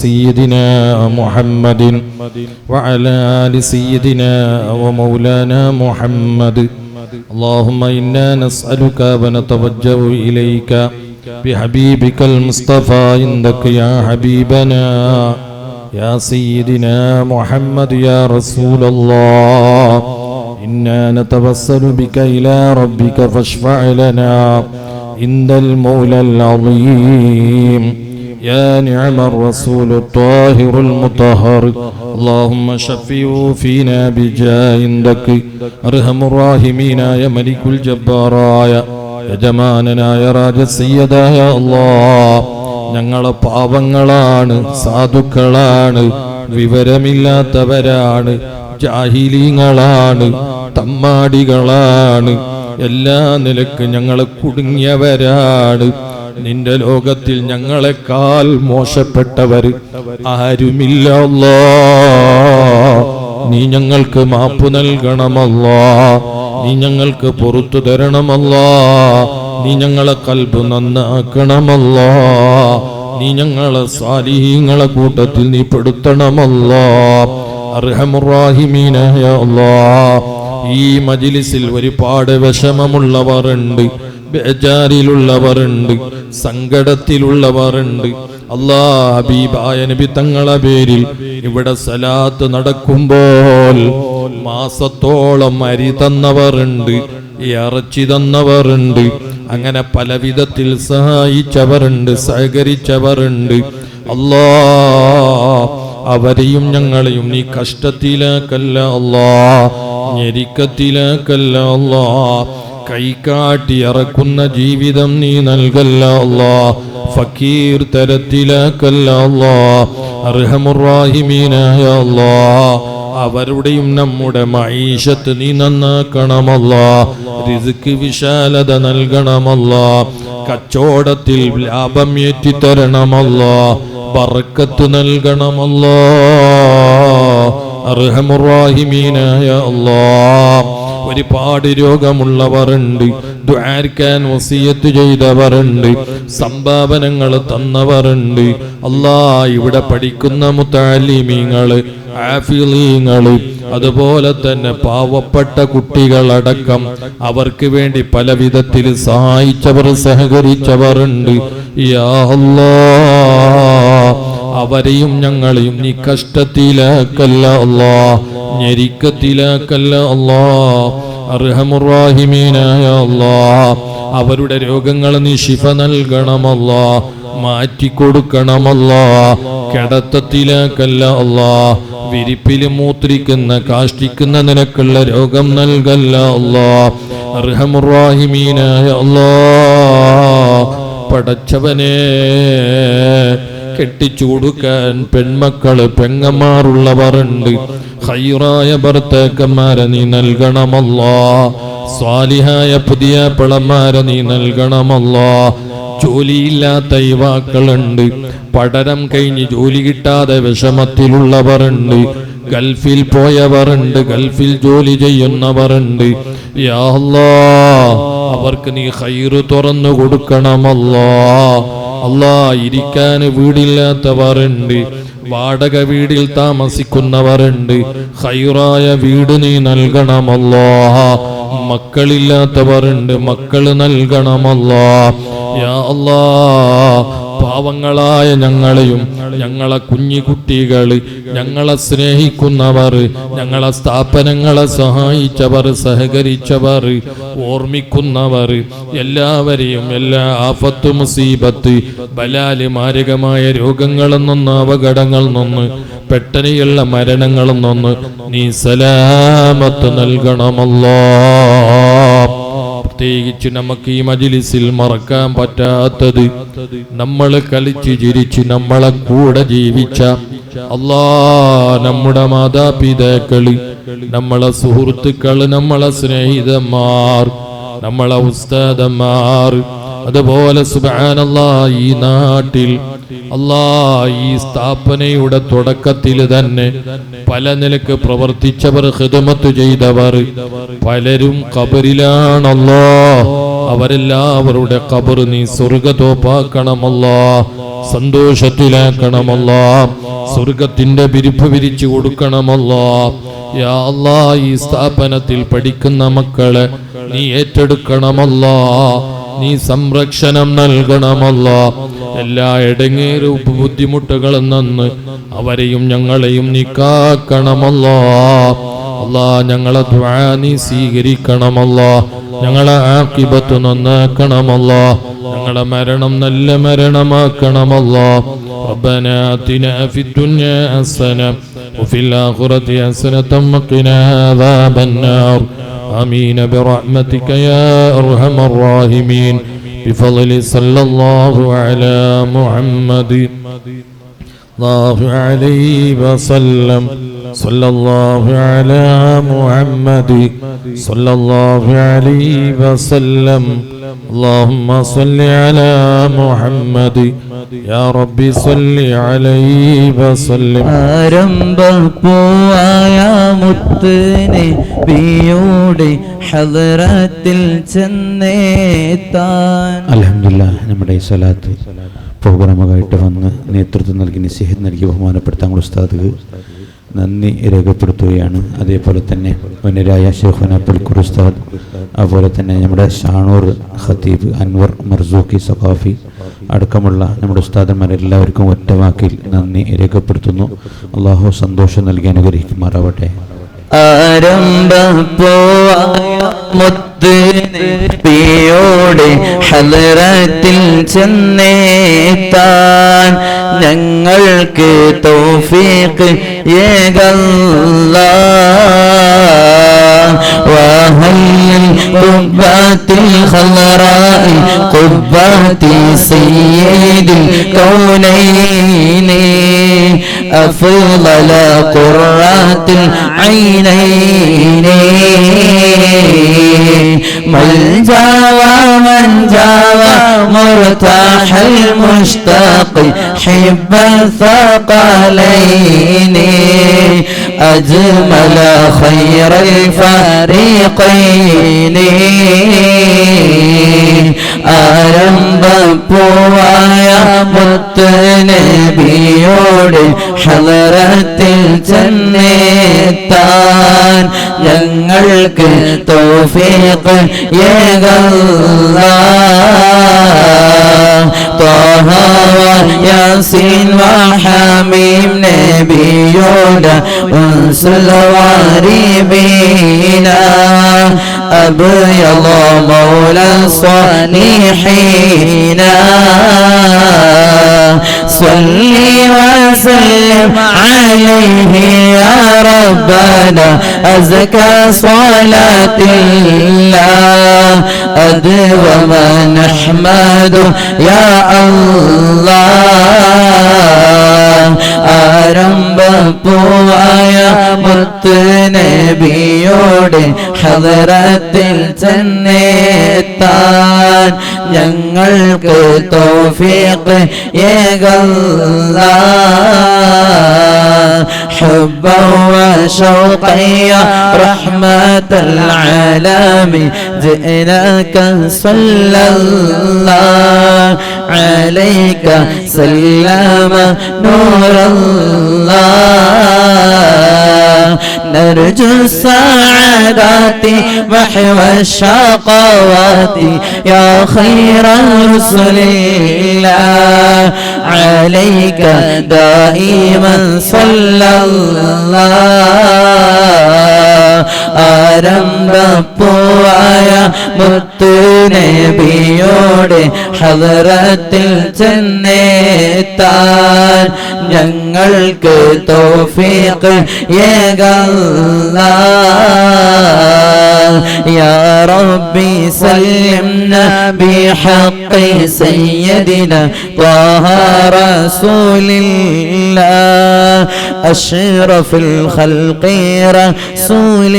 سيدنا محمد وعلى آل سيدنا ومولانا محمد. اللهم إنا نسألك ونتوجه إليك بحبيبك المصطفى عندك يا حبيبنا يا سيدنا محمد يا رسول الله. إنا نتوسل بك إلى ربك فاشفع لنا عند المولى العظيم يا نعم الرسول الطاهر المطهر. اللهم شفعه فينا بجاه عندك أرحم الراحمين يا ملك الجبار يا യജമാനനായ രാജസയ്യദായ അല്ലാഹ്, ഞങ്ങളെ പാവങ്ങളാണ്, സാധുക്കളാണ്, വിവരമില്ലാത്തവരാണ്, ജാഹിലീങ്ങളാണ്, തമ്മാടികളാണ്, എല്ലാ നിലക്ക് ഞങ്ങളെ കുടുങ്ങിയവരാണ്. നിന്റെ ലോകത്തിൽ ഞങ്ങളെക്കാൾ മോശപ്പെട്ടവർ ആരുമില്ല അല്ലാഹ്. നീ ഞങ്ങൾക്ക് മാപ്പ് നൽകണമല്ലാഹ്, നീ ഞങ്ങൾക്ക് പുറത്തു തരണമല്ലാഹ്, നീ ഞങ്ങളെ ഖൽബ് നന്നാക്കണമല്ലാഹ്, നീ ഞങ്ങളെ സാലിഹീങ്ങളെ കൂട്ടത്തിൽ നീ പെടുത്തണമല്ലാഹ്. അർഹമുർ റഹീമീനായ അല്ലാഹ്, ഈ മജ്ലിസിൽ ഒരുപാട് വിഷമമുള്ളവരുണ്ട്, ബേജാറിലുള്ളവരുണ്ട്, സങ്കടത്തിലുള്ളവരുണ്ട്. അല്ലാഹ്, ഹബീബായ നബി തങ്ങളെ പേരിൽ ഇവിടെ സലാത്ത് നടക്കുമ്പോൾ മാസത്തോളം അരി തന്നവരുണ്ട്, ഇറച്ചി തന്നവരുണ്ട്, അങ്ങനെ പല വിധത്തിൽ സഹായിച്ചവരുണ്ട്, സഹകരിച്ചവരുണ്ട്. അല്ലാഹ്, അവരെയും ഞങ്ങളെയും നീ കഷ്ടത്തിലാക്കല്ല അല്ലാഹ്, ഞെരുക്കത്തിലാക്കല്ല അല്ലാഹ്, കൈകാട്ടി ഇറക്കുന്ന ജീവിതം നീ നൽകല്ല അല്ലാഹ്, ഫക്കീർ തരത്തിലാക്കല്ല അല്ലാഹ്. അർഹമുർ റഹീമീനായ അല്ലാഹ്, അവരുടെയും നമ്മുടെ മഈശത്ത് നീ നന്നാക്കണമല്ലാഹ്, റിസ്ക് വിശാലത നൽകണമല്ലാഹ്, കച്ചവടത്തിൽ ലാഭം ഏറ്റിത്തരണമല്ലാഹ്, ബർക്കത്ത് നൽകണമല്ലാഹ്. അർഹമുർ റഹീമീനായ അല്ലാഹ്, ഒരുപാട് രോഗമുള്ളവരുണ്ട്, ദുആർക്കാൻ വസിയത്ത് ചെയ്തവരുണ്ട്, സംഭാവനകൾ തന്നവരുണ്ട്. അല്ലാഹ്, ഇവിടെ പഠിക്കുന്ന മുതഅല്ലിമീങ്ങള്, ആഫിളീങ്ങള്, അതുപോലെ തന്നെ പാവപ്പെട്ട കുട്ടികളടക്കം അവർക്ക് വേണ്ടി പല വിധത്തിൽ സഹായിച്ചവർ, സഹകരിച്ചവരുണ്ട്. യാ അല്ലാഹ്, അവരെയും ഞങ്ങളെയും നീ കഷ്ടത്തിലാക്കല്ല അല്ലാഹ്, ഞെരുക്കത്തിലാക്കല്ല അല്ലാഹ്. അർഹമുർ റഹീമീനായ അല്ലാഹ്, അവരുടെ രോഗങ്ങൾ നീ ശിഫ നൽകണമല്ലാഹ്, മാറ്റിക്കൊടുക്കണമല്ലാഹ്, കിടത്തത്തിലാക്കല്ല അല്ലാഹ്, വിരിപ്പിൽ മൂത്രിക്കുന്ന കാഷ്ടിക്കുന്ന നിനക്കുള്ള രോഗം നൽകല്ല അല്ലാഹ്. അർഹമുർ റഹീമീനായ അല്ലാഹ്, പടച്ചവനേ, കെട്ടിച്ചു കൊടുക്കാൻ പെൺമക്കള് പെങ്ങന്മാരുള്ളവരുണ്ട്, ഖൈറായ ഭർത്താക്കന്മാരെ നീ നൽകണമല്ലാഹ്, സ്വാലിഹായ പുതിയ പിളമാരെ നീ നൽകണമല്ലാഹ്. ജോലിയില്ലാത്ത യുവാക്കളുണ്ട്, പഠനം കഴിഞ്ഞ് ജോലി കിട്ടാതെ വിഷമത്തിലുള്ളവരുണ്ട്, ഗൾഫിൽ പോയവരുണ്ട്, ഗൾഫിൽ ജോലി ചെയ്യുന്നവരുണ്ട്. യാ അല്ലാഹ്, അവർക്ക് നീ ഖൈറ് തുറന്നു കൊടുക്കണമല്ലാഹ്. അല്ലാഹ്, ഇരിക്കാൻ വീടില്ലാത്തവരുണ്ട്, വാടക വീടിൽ താമസിക്കുന്നവരുണ്ട്, ഖൈറായ വീട് നീ നൽകണമല്ലാഹ്. മക്കളില്ലാത്തവരുണ്ട്, മക്കള് നൽകണമല്ലാഹ്. യാ അല്ലാഹ്, പാവങ്ങളായ ഞങ്ങളെയും ഞങ്ങളെ കുഞ്ഞിക്കുട്ടികള്, ഞങ്ങളെ സ്നേഹിക്കുന്നവർ, ഞങ്ങളെ സ്ഥാപനങ്ങളെ സഹായിച്ചവർ, സഹകരിച്ചവർ, ഓർമ്മിക്കുന്നവർ എല്ലാവരെയും എല്ലാ ആഫത്ത്, മുസീബത്ത്, ബലാല്, മാരകമായ രോഗങ്ങളിൽ നിന്ന്, അപകടങ്ങളിൽ നിന്ന്, പെട്ടെന്നുള്ള മരണങ്ങളിൽ നിന്ന് നീ സലാമത്ത് നൽകണമല്ലാഹ്. പ്രത്യേകിച്ച് നമുക്ക് ഈ മജ്ലിസിൽ മറക്കാൻ പറ്റാത്തത്, നമ്മൾ കളിച്ച് ചിരിച്ച് നമ്മളെ കൂടെ ജീവിച്ച അല്ലാഹ്, നമ്മുടെ മാതാപിതാക്കള്, നമ്മളെ സുഹൃത്തുക്കള്, നമ്മളെ സ്നേഹിതന്മാർ, നമ്മളെ ഉസ്താദന്മാർ, അതുപോലെ സുബ്ഹാനല്ലാഹ് ഈ നാട്ടിൽ അല്ലാഹ് ഈ സ്ഥാപനയുടെ തുടക്കത്തിൽ തന്നെ പല നിലക്ക് പ്രവർത്തിച്ചവർ, ഖിദ്മത്ത് ചെയ്തവർ പലരും ഖബറിലാണല്ലോ. അവരെല്ലാവരുടെ ഖബർ നീ സ്വർഗ്ഗത്തോപ്പാക്കണമല്ലാ, സന്തോഷത്തിലാക്കണമല്ലാ, സ്വർഗത്തിന്റെ വിരിപ്പ് വിരിച്ചു കൊടുക്കണമല്ലാ. യാ അല്ലാഹ്, ഈ സ്ഥാപനത്തിൽ പഠിക്കുന്ന മക്കളെ നീ ഏറ്റെടുക്കണമല്ലാ, നീ സംരക്ഷണം നൽകണമല്ലാ. എല്ലാ ഇടങ്ങേറും ബുദ്ധിമുട്ടുകളും നിന്ന് അവരെയും ഞങ്ങളെയും നീ കാക്കണമല്ലാ. അല്ലാ, ഞങ്ങളെ ദുആ നീ സ്വീകരിക്കണമല്ലാ, ഞങ്ങളെ ആഖിബത്ത് നന്നാക്കണമല്ലാ, ഞങ്ങളെ മരണം നല്ല മരണമാക്കണമല്ലാ. ربنا آتنا في الدنيا حسنة وفي الآخرة حسنة وقنا عذاب النار. آمين برحمتك يا أرحم الراحمين. بفضل صلى الله على محمد الله عليه وسلم. صلى الله على محمد صلى الله عليه وسلم. اللهم صل على محمد يا ربي صل عليه وسلم. ആരംഭപ്പൂവായ മുത്ത് നബിയുടെ ഹളറത്തിൽ ചെന്നേത്താൻ. അൽഹംദുലില്ലാഹ്, നമ്മുടെ ഈ സ്വലാത്ത് പ്രോഗ്രാമുമായിട്ട് വന്ന് നേതൃത്വം നൽകി നസീഹത്ത് നൽകി ബഹുമാനപ്പെട്ട തങ്ങളുടെ ഉസ്താദ് നന്ദി രേഖപ്പെടുത്തുകയാണ്. അതേപോലെ തന്നെ വന്യരായ ഷെയ്ഖുന പുൽക്കുർ ഉസ്താദ്, അതുപോലെ തന്നെ നമ്മുടെ ഷാണൂർ ഖത്തീബ് അൻവർ മർസൂഖി സഖാഫി അടക്കമുള്ള നമ്മുടെ ഉസ്താദന്മാരെല്ലാവർക്കും ഒറ്റ വാക്കിൽ നന്ദി രേഖപ്പെടുത്തുന്നു. അള്ളാഹു സന്തോഷം നൽകി അനുഗ്രഹിക്കുമാറാവട്ടെ. ആരംഭപ്പൂവായ മുത്ത് നബിയുടെ ഹളറത്തിൽ ചെന്നേത്താൻ ഞങ്ങൾക്ക് തൗഫീഖ് ഏകല്ലാഹ്. വഹൽ ഖുബ്ബത്തിൽ ഖളറാഇ ഖുബ്ബത്തി സയ്യിദിൽ കൗനൈനി അഫ്ളല ഖുർറാത്തിൽ ഐനൈനി من جاوى مرتاح المشتاق حب الثقلين أجمل خير الفريقين. ആരംഭപ്പൂവായ മുത്ത് നബിയുടെ ഹളറത്തിൽ ചെന്നേത്താൻ ഞങ്ങൾക്ക് തൗഫീഖ് ഏകല്ലാഹ്. ത്വാഹ യാസീൻ വഹമീം നബിയുടെ ഉൻസുൽ വാരിബീന أبيض مولى الصالحين. صلي وسلم عليه يا ربنا أزكى صلاة الله أدوما نحمد يا الله. ആരംഭപ്പൂവായ മുത്ത് നബിയുടെ ഹളറത്തിൽ ചെന്നേത്താൻ ഞങ്ങൾക്ക് തൗഫീഖ് ഏകല്ലാഹ്. حبا وشوقا يا رحمة العالمين جئناك صلى الله عليك سلم نور الله. نرجو السعادات محو الشقوات يا خير رسل الله عليك دائما صلى الله. ആരംഭപ്പൂവായ മുത്ത് നബിയുടെ ഹളറത്തിൽ ചെന്നേത്താൻ ഞങ്ങൾക്ക് തൗഫീഖ് ഏകല്ലാഹ്. യാ റബ്ബി സല്ലംനാ ബിഹഖി സയ്യിദിനാ ത്വാഹ റസൂലില്ലാഹ് അഷ്റഫുൽ ഖൽഖി റസൂലില്ലാഹ്.